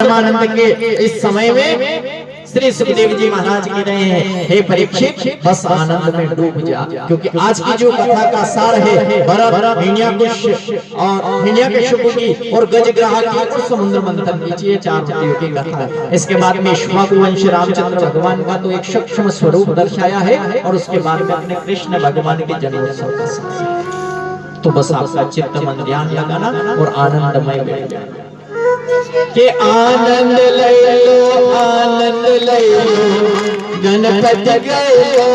परमानंद के इस समय में श्री सुखदेव जी महाराज कह रहे हैं, हे परीक्षित बस आनंद में डूब जा, क्योंकि आज की जो कथा का सार है भरत हिरण्यकश्यप और हिरण्यकश्यप की और गजग्राह की और समुद्र मंथन की, ये चार मूर्तियों की कथा है। इसके बाद में इक्ष्वाकु वंश रामचंद्र भगवान का तो एक सूक्ष्म स्वरूप दर्शाया है और उसके बाद में अपने कृष्ण भगवान के जन्मोत्सव का सार। तो बस आपका चित्त मन ध्यान लगाना और आनंदमय बैठ जाना के आनंद ले लो गणपति गयो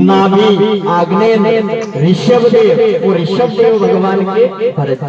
नाभि आग्नेय ऋषभदेव और ऋषभदेव भगवान के भरत।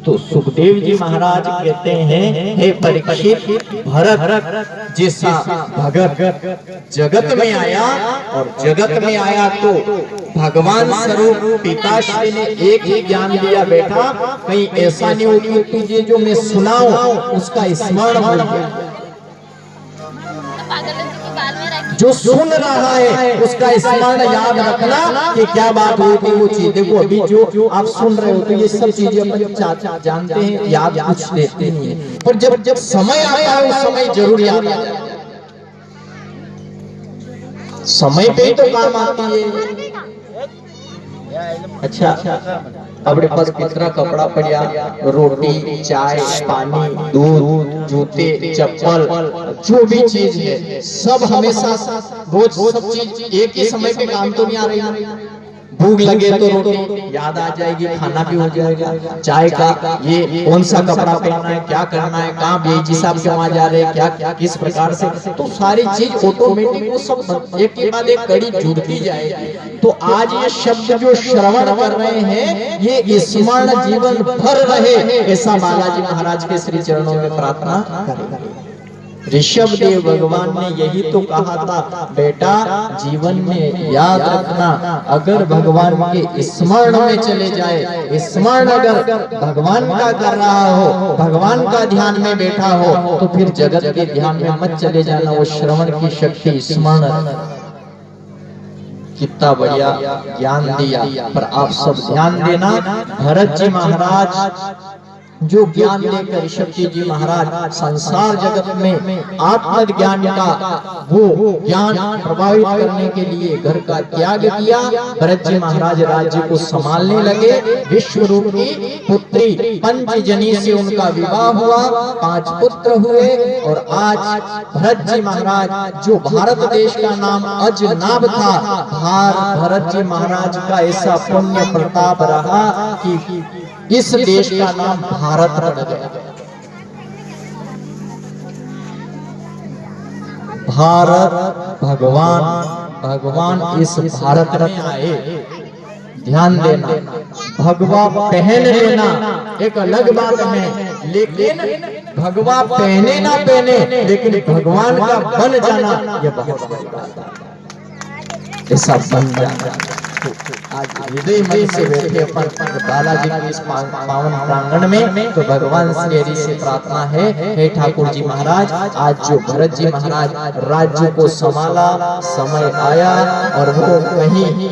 तो सुखदेव जी महाराज कहते हैं, हे परीक्षित भरत जैसा भगत जगत में आया और जगत में आया तो भगवान स्वरूप पिताश्री ने एक ही ज्ञान दिया, बेटा कहीं ऐसा नहीं हो कि तुझे जो मैं सुनाऊं उसका स्मरण हो। जो सुन रहा है उसका स्मरण याद रखना कि क्या बात हुई थी वो चीज। देखो अभी जो आप सुन रहे हो तो ये सब चीजें अपन जानते हैं, याद कुछ देते नहीं है, पर जब जब समय आता है उस समय जरूर याद आ जाए। समय पे ही तो काम आती है। अच्छा अपने पास कितना कपड़ा पड़ा, रोटी, चाय, पानी, दूध, जूते, चप्पल, जो भी चीज है सब हमेशा रोज सब चीज एक ही समय पे काम तो नहीं आ रही। भूख लगे तो रोटी याद आ जाएगी, खाना भी हो जाएगा, चाय का ये कौन सा कपड़ा पहनना है, क्या करना है, कहाँ बेजी साहब से वहां जा रहे हैं, क्या किस प्रकार से, तो सारी चीज ऑटोमेटिक वो सब एक के बाद एक कड़ी जुड़ती जाएगी। तो आज ये शब्द जो श्रवण कर रहे हैं ये स्मरण जीवन भर रहे, ऐसा बालाजी महाराज के श्री चरणों में प्रार्थना करें। ऋषभ देव भगवान ने यही तो कहा था, बेटा जीवन में याद रखना, अगर भगवान के स्मरण में चले जाए, स्मरण अगर भगवान का कर रहा हो, भगवान का ध्यान में बैठा हो, तो फिर जगत के ध्यान में मत चले जाना। वो श्रवण की शक्ति, स्मरण, कितना बढ़िया ज्ञान दिया। पर आप सब ध्यान देना, भरत जी महाराज जो ज्ञान लेकर ऋषभ जी महाराज संसार जगत में आत्मज्ञान का वो ज्ञान प्रभावित करने के लिए घर का त्याग किया। भरत जी महाराज राज्य को संभालने लगे। विश्व रूपी पुत्री पंचजनी से उनका विवाह हुआ, 5 पुत्र हुए। और आज भरत जी महाराज जो भारत देश का नाम अजनाब था, भरत जी महाराज का ऐसा पुण्य प्रताप रहा कि इस देश का नाम भारत पड़ गया। भारत भगवान इस भारत में आए। ध्यान देना, भगवा पहन लेना एक अलग बात है, लेकिन भगवा पहने ना पहने, लेकिन भगवान का बन जाना यह बहुत बड़ी बात है। ऐसा बन जाना। आज हृदय मन से बैठे अपन बालाजी के इस पावन प्रांगण में, तो भगवान श्री हरि से प्रार्थना है, हे ठाकुर जी महाराज, आज जो भरत जी महाराज राज्य को संभाला, समय आया और वो कहीं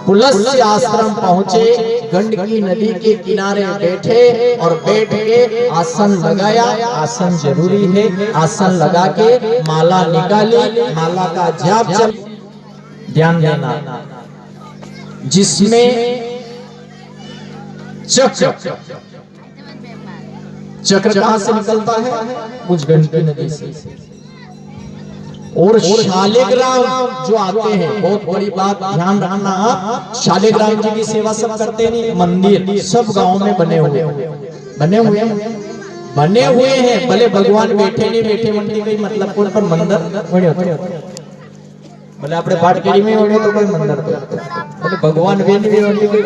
पुलस्त्य आश्रम पहुंचे, गंडकी नदी के किनारे बैठे और बैठ के आसन लगाया। आसन जरूरी है, आसन लगा के माला निकाली, माला का जाप चल। ध्यान देना, जिसमें चक्र कहां से निकलता है? उस गंडकी नदी से। और शालिग्राम जो आते हैं, बहुत बड़ी बात ध्यान रखना आप, शालिग्राम जी की सेवा सब करते नहीं। मंदिर सब गांव में बने हुए हैं, भले भगवान बैठे नहीं बैठे मंदिर का मतलब कोई, पर मंदिर बड़े होते। भले अपने बाटकेरी में होने तो कोई मंदिर, भले भगवान भी नहीं होने कोई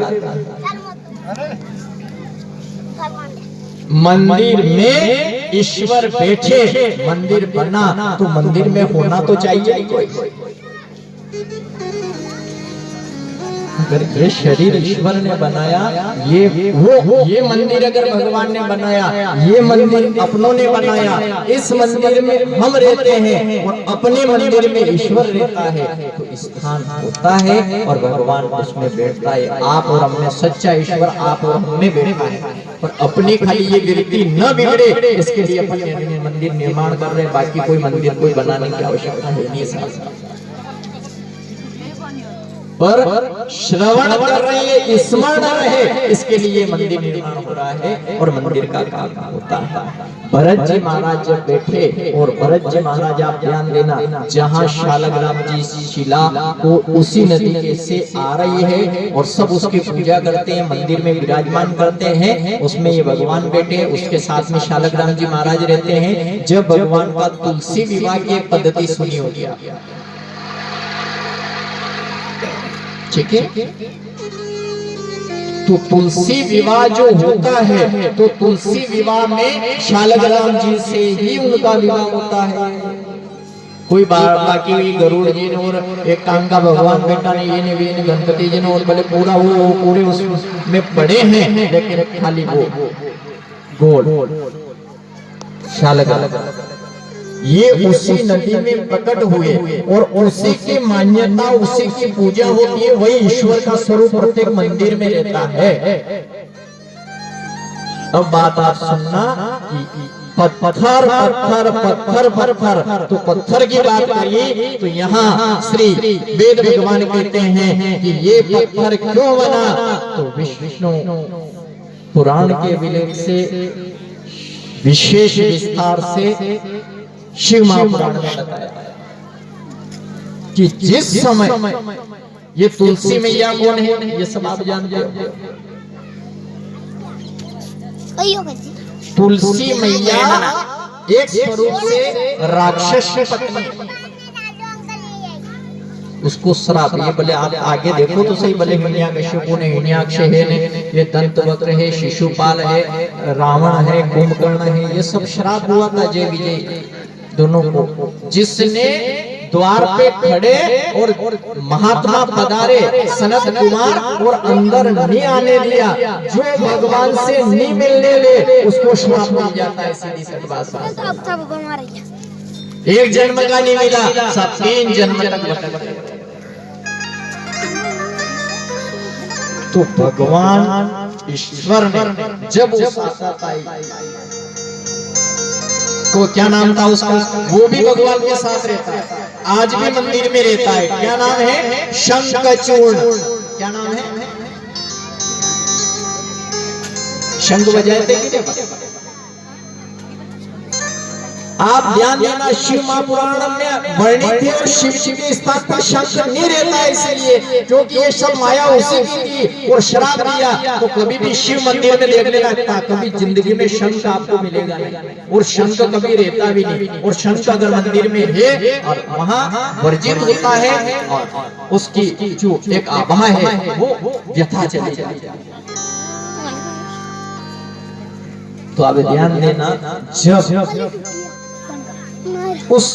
मंदिर में ईश्वर बैठे, मंदिर बना तो मंदिर में होना तो चाहिए कोई। अगर ये शरीर ईश्वर ने बनाया, ये मंदिर अगर भगवान ने बनाया, ये मंदिर अपनों ने बनाया, इस मंदिर में हम रहते हैं और अपने मंदिर में ईश्वर रहता है, तो स्थान होता है और भगवान उसमें बैठता है। आप और हमने सच्चा ईश्वर आप और हमने बैठा है, और अपनी खाली ये गिरती न बिगड़े इसके लिए अपन मंदिर निर्माण कर रहे हैं। बाकी कोई मंदिर कोई बनाने की आवश्यकता है नहीं साहब, पर श्रवण कर रहे हैं, स्मरण रहे, इसके लिए मंदिर निर्माण हो रहा है और मंदिर का काम होता है। भरत जी महाराज जब बैठे, और भरत जी महाराज आप ध्यान देना, जहाँ शालग्राम जी शिला को उसी नदी के से आ रही है और सब उसकी पूजा करते हैं, मंदिर में विराजमान करते हैं, उसमें ये भगवान बैठे, उसके साथ में शालग्राम जी महाराज रहते हैं। जब भगवान का तुलसी विवाह की एक पद्धति सुनी होगी, ठीक है, तो तुलसी विवाह जो होता है, तो तुलसी विवाह में शालग्राम जी से ही उनका विवाह होता है। कोई बाकी गरुड़ जी ने और एक कांगा भगवान बेटा ने, ये ने गणपति जी ने, और भले पूरा वो पूरे उसमें पड़े हैं, लेकिन खाली वो गोल शालग्राम, ये उसी नदी में प्रकट हुए और उसी की मान्यता, उसी की पूजा होती है। वही ईश्वर का स्वरूप प्रत्येक मंदिर में रहता है। अब बात आप सुनना कि पत्थर पत्थर पत्थर पत्थर, तो पत्थर की बात करिए तो यहाँ श्री वेद भगवान कहते हैं कि ये पत्थर क्यों बना, तो विष्णु पुराण के विलेख से विशेष विस्तार से शिव महापुराण में बताया कि जिस समय ये तुलसी मैया कौन है, ये सब आप जानते हो। तुलसी मैया एक स्वरूप से राक्षस पत्नी, उसको श्राप, ये बोले आप आगे देखो तो सही, बोले हिरण्याकश्यपु ने, हिरण्याक्ष है ने, ये दंतवक्र है, शिशुपाल है, रावण है, कुंभकर्ण है, ये सब श्राप हुआ था जय विजय दोनों को। जिसने द्वार पे खड़े और महात्मा पधारे सनत कुमार और अंदर नहीं आने दिया, जो भगवान से नहीं मिलने ले उसको श्राप मिल जाता है। सीधी सी बात, एक जन्म का नहीं मिला, सब 3 जन्म तक। तो भगवान ईश्वर ने जब उस को क्या नाम था उसका, वो भी भगवान के साथ रहता है, आज भी मंदिर में रहता है। क्या नाम है? शंखचूर्ण। क्या नाम है? शंख बजाते कि नहीं? आप ध्यान देना, शिव महापुराण में वर्णित है और शिव जी के स्थान पर शंख नहीं रहता है, इसलिए क्योंकि ये सब माया उसी की थी और श्राप दिया। तो कभी भी शिव मंदिर में देख लेना, कभी जिंदगी में शंख आपको मिलेगा नहीं, और शंख कभी रहता भी नहीं। और शंख अगर मंदिर में है और वहां वर्जित होता है और उसकी जो एक आभा है वो व्यथा चली जाती है। तो आप ध्यान देना, जब उस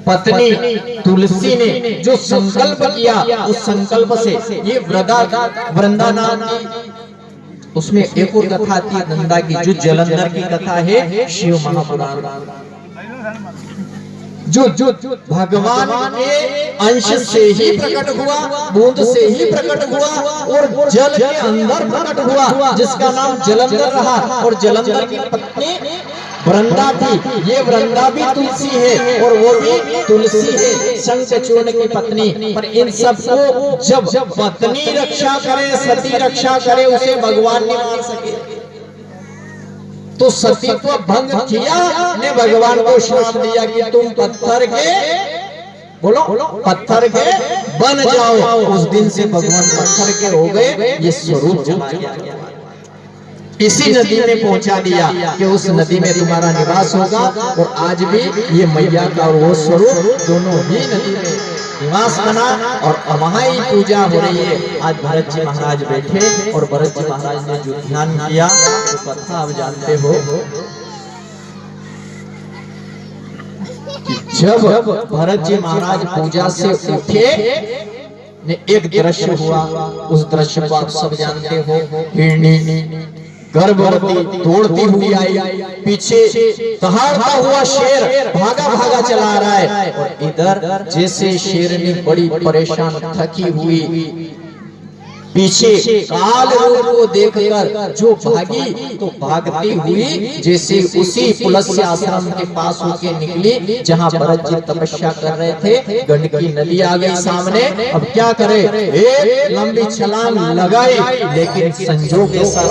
पत्नी तुलसी ने जो संकल्प किया, उस संकल्प से ये वृंदा नाम की, उसमें एक और कथा थी नंदा की, जो जलंधर की कथा है शिव महापुराण, जो भगवान के अंश से ही प्रकट हुआ, बूंद से ही प्रकट हुआ और जल के अंदर प्रकट हुआ, जिसका नाम जलंधर रहा। और जलंधर की पत्नी वृंदा थी। ये वृंदा भी तुलसी है और वो भी तुलसी है, शंखचूर्ण की पत्नी। पर इन सबको जब पत्नी रक्षा करे, सती रक्षा करे, उसे भगवान नहीं मान सके, तो सतीत्व भंग किया ने भगवान को श्राप दिया कि तुम पत्थर के, बोलो पत्थर के बन जाओ। उस दिन से भगवान पत्थर के हो गए, ये स्वरूप चला गया, इसी नदी में पहुंचा दिया कि उस नदी में तुम्हारा निवास होगा। और आज भी ये मैया का और वो स्वरूप दोनों ही नदी में निवास बना और वहां ही पूजा हो रही है। आज भरत जी महाराज बैठे और भरत जी महाराज ने जो ध्यान किया वो कथा आप जानते हो। जब भरत जी महाराज पूजा से उठे ने एक दृश्य हुआ, उस दृश्य को आप सब जानते हो। हिरणी गर्भवती दौड़ती हुई आई, पीछे दहाड़ता हुआ शेर भागा भागा चला रहा है, और इधर जैसे शेरनी बड़ी परेशान थकी हुई पीछे काल रूप को देखकर जो भागी, तो भागती हुई जैसे उसी पुलस्त्य आश्रम के पास होके निकली जहां भरत जी तपस्या कर रहे थे। गंडकी नदी आ गई सामने। अब क्या करे, एक लंबी छलांग लगाई, लेकिन संजोग के साथ